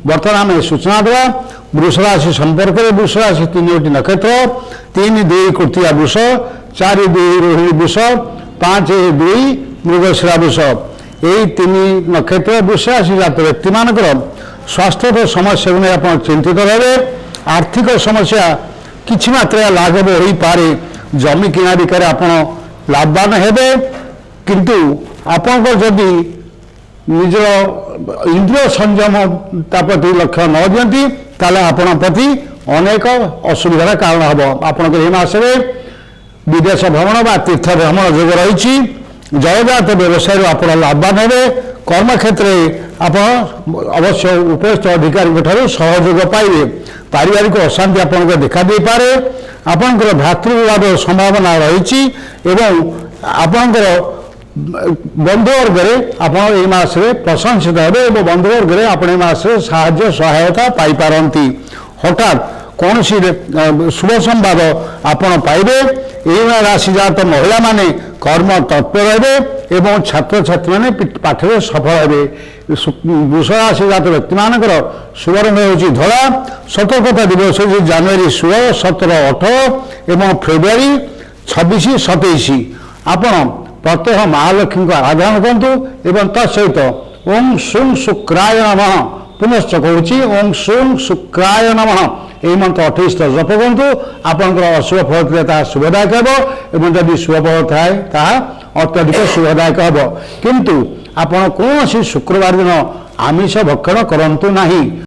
बर्तमान आम सूचना देवा वृष राशि संपर्क में वृष राशि 3टी नक्षत्र 3-2 कृतिया वृष 4-2 रोहिणी वृष 5-2 मृगशिरा वृष यही 3 नक्षत्र वृष राशि जात व्यक्ति मान स्वास्थ्य समस्या को आप चिंतित रहे आर्थिक समस्या किछि मात्रा लाघव हो पारे जमी किना बिकार आप लाभवान हेबे किंतु आपण जदि निज इंद्रिय संयम प्रति लक्ष्य न दियंती ताले आपण प्रति अनेक असुविधार कारण हम आपण मसरे विदेश भ्रमण बा तीर्थ भ्रमण जोग रही जयजात व्यवसाय आप लाभवान हे कर्म क्षेत्र में आप अवश्य उपस्थित अधिकारी सहयोग पाइबे पारिवारिक अशांति आपन देखा दे पारे आपनकर भ्रातृभाव संभावना रही आपनकर बंधुवर्ग आप मसरे प्रशंसित हे बंधुवर्ग आपण मसरे साहाय्य सहायता पाइपारती हठात कौन शुभ संवाद आपण पाइबे यही राशि जात महिला माने कर्म तत्पर हे एवं छात्र छात्री मैंने पाठ सफल हे वृष राशि जात व्यक्ति मानकर शुभ रंग होची धला सतर्कता दिवस जनवरी 16, 17, 18 एवं फेब्रुआरी 26, 27 आपण प्रत्यह महालक्ष्मी को आराधना करतु एवं तत्सहित ओं शुं शुक्राय नमः पुनश्च कहूँ ओं शुं शुक्राय नमः यही मंत्र 28 जप करूँ आपंकर अशुभ फल थे शुभदायक हे जदि शुभ फल थाए अत्यधिक शुभदायक हे किंतु आपण कौन शुक्रवार दिन आमिष भक्षण करंतु नहीं।